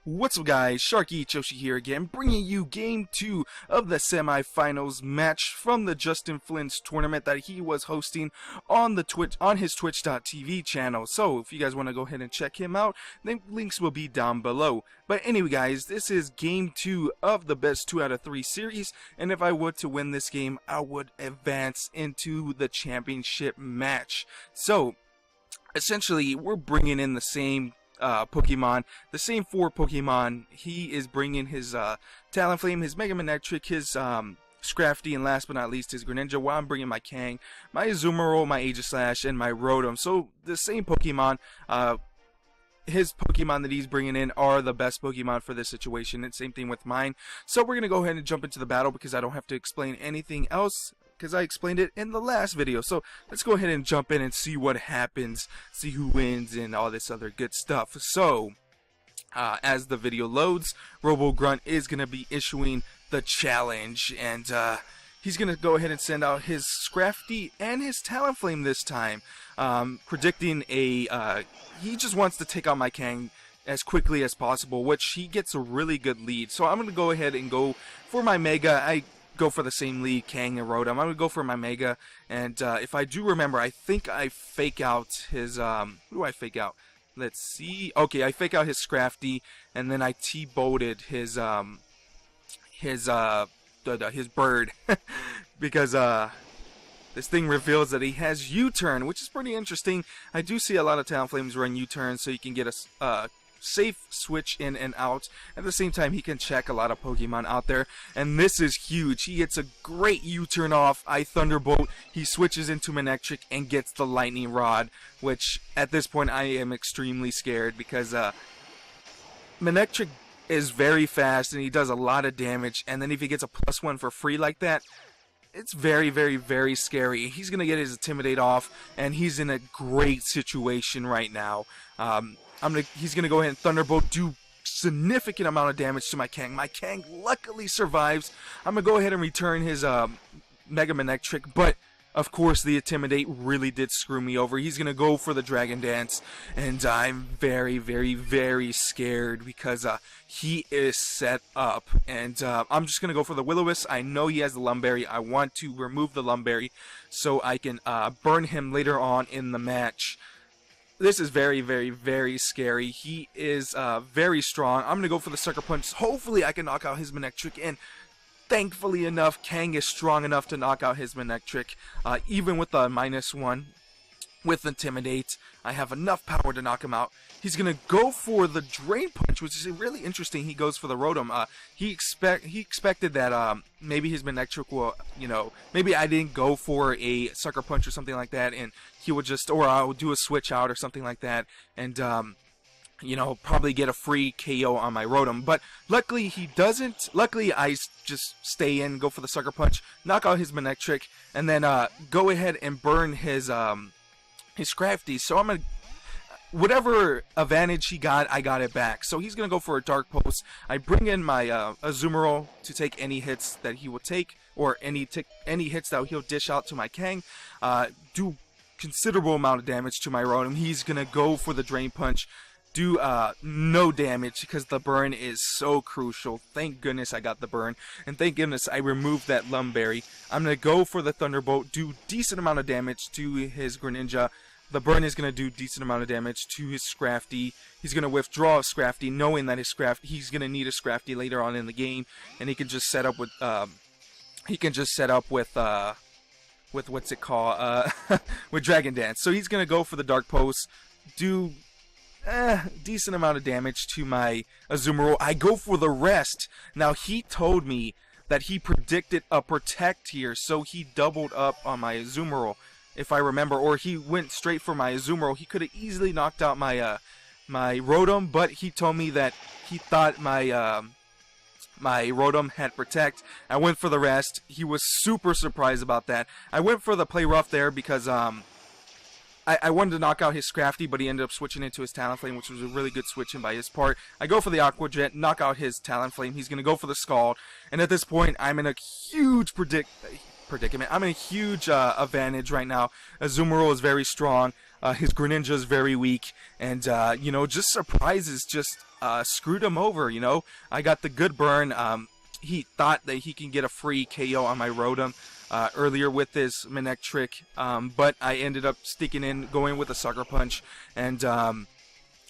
What's up guys, sharkeatyoshi here again, bringing you game 2 of the semi-finals match from the Justin Flynn's tournament that he was hosting on his twitch.tv channel. So if you guys want to go ahead and check him out, the links will be down below. But anyway guys, this is game 2 of the best 2 out of 3 series, and if I were to win this game, I would advance into the championship match. So essentially, we're bringing in the same Pokemon, the same 4 Pokemon. He is bringing his Talonflame, his Mega Manectric, his Scrafty, and last but not least his Greninja, while I'm bringing my Kang, my Azumarill, my Aegislash, and my Rotom. So the same Pokemon, his Pokemon that he's bringing in are the best Pokemon for this situation, and same thing with mine. So we're going to go ahead and jump into the battle because I don't have to explain anything else, because I explained it in the last video. So let's go ahead and jump in and see what happens, see who wins, and all this other good stuff. So as the video loads, RoboGrunt is going to be issuing the challenge, and he's going to go ahead and send out his Scrafty and his Talonflame this time, predicting he just wants to take out my Kang as quickly as possible, which he gets a really good lead. So I'm going to go ahead and go for my Mega. I go for the same lead, Kang and Rotom. I'm going to go for my Mega, and if I do remember, I think I fake out his, who do I fake out? Let's see. Okay, I fake out his Scrafty, and then I T-bolted his bird, because this thing reveals that he has U-turn, which is pretty interesting. I do see a lot of Talonflames run U-turn, so you can get a safe switch in and out. At the same time, he can check a lot of Pokemon out there, and this is huge. He gets a great U-turn off. I Thunderbolt, he switches into Manectric and gets the Lightning Rod, which at this point I am extremely scared, because Manectric is very fast and he does a lot of damage, and then if he gets a +1 for free like that, it's very, very, very scary. He's going to get his Intimidate off, and he's in a great situation right now. He's going to go ahead and Thunderbolt, do significant amount of damage to my Kang. My Kang luckily survives. I'm going to go ahead and return his Mega Manectric, but of course the Intimidate really did screw me over. He's going to go for the Dragon Dance, and I'm very, very, very scared because he is set up. And I'm just going to go for the Will-O-Wisp. I know he has the Lumberry. I want to remove the Lumberry so I can burn him later on in the match. This is very, very, very scary. He is very strong. I'm going to go for the Sucker Punch. Hopefully I can knock out his Manectric, and thankfully enough, Kang is strong enough to knock out his Manectric. Even with the -1 with Intimidate, I have enough power to knock him out. He's going to go for the Drain Punch, which is really interesting. He goes for the Rotom. He expected that maybe his Manectric will, maybe I didn't go for a Sucker Punch or something like that, and he would just, or I'll do a switch out or something like that, and probably get a free KO on my Rotom. But luckily he doesn't. Luckily I just stay in, go for the Sucker Punch, knock out his Manectric, and then go ahead and burn his Scrafty. So I'm gonna, whatever advantage he got, I got it back. So he's gonna go for a Dark Pulse. I bring in my Azumarill to take any hits that he will take, or any hits that he'll dish out to my Kang. Do considerable amount of damage to my Rotom. He's gonna go for the Drain Punch. Do no damage because the burn is so crucial. Thank goodness I got the burn, and thank goodness I removed that Lumberry. I'm gonna go for the Thunderbolt, do decent amount of damage to his Greninja. The burn is gonna do decent amount of damage to his Scrafty. He's gonna withdraw a Scrafty, knowing that he's gonna need a Scrafty later on in the game, and he can just set up with with what's it called, with Dragon Dance. So he's gonna go for the Dark Pulse, do decent amount of damage to my Azumarill. I go for the rest. Now he told me that he predicted a Protect here, so he doubled up on my Azumarill, if I remember, or he went straight for my Azumarill. He could have easily knocked out my my Rotom, but he told me that he thought my my Rotom had Protect. I went for the rest. He was super surprised about that. I went for the Play Rough there because I wanted to knock out his Scrafty, but he ended up switching into his Talonflame, which was a really good switch in by his part. I go for the Aqua Jet, knock out his Talonflame. He's going to go for the Scald, and at this point, I'm in a huge predicament. I'm in a huge advantage right now. Azumarill is very strong. His Greninja is very weak, and just surprises just screwed him over, you know. I got the good burn. He thought that he can get a free KO on my Rotom earlier with this Minek trick, but I ended up sticking in, going with a Sucker Punch, and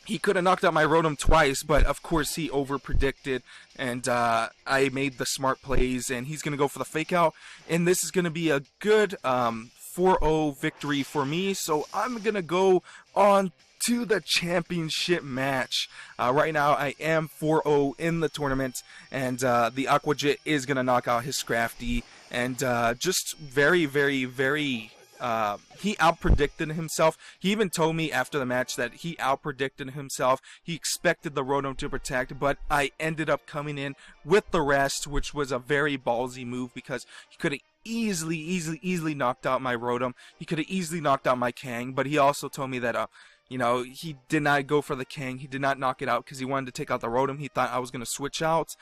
he could have knocked out my Rotom twice, but of course he over-predicted, and I made the smart plays, and he's going to go for the Fake Out, and this is going to be a good 4-0 victory for me, so I'm going to go on to the championship match. Right now I am 4-0 in the tournament, and the Aqua-Jet is going to knock out his Scrafty, and just very, very, very... he outpredicted himself. He even told me after the match that he outpredicted himself. He expected the Rotom to protect, but I ended up coming in with the rest, which was a very ballsy move because he could have easily knocked out my Rotom. He could have easily knocked out my Kang, but he also told me that you know, he did not go for the Kang. He did not knock it out because he wanted to take out the Rotom. He thought I was going to switch out.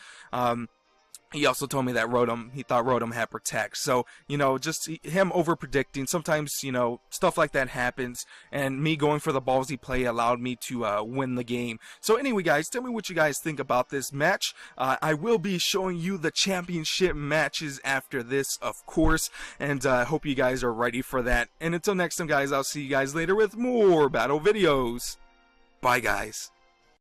He also told me that he thought Rotom had Protect. So, you know, just him over-predicting. Sometimes, you know, stuff like that happens. And me going for the ballsy play allowed me to win the game. So anyway, guys, tell me what you guys think about this match. I will be showing you the championship matches after this, of course. And I hope you guys are ready for that. And until next time, guys, I'll see you guys later with more battle videos. Bye, guys.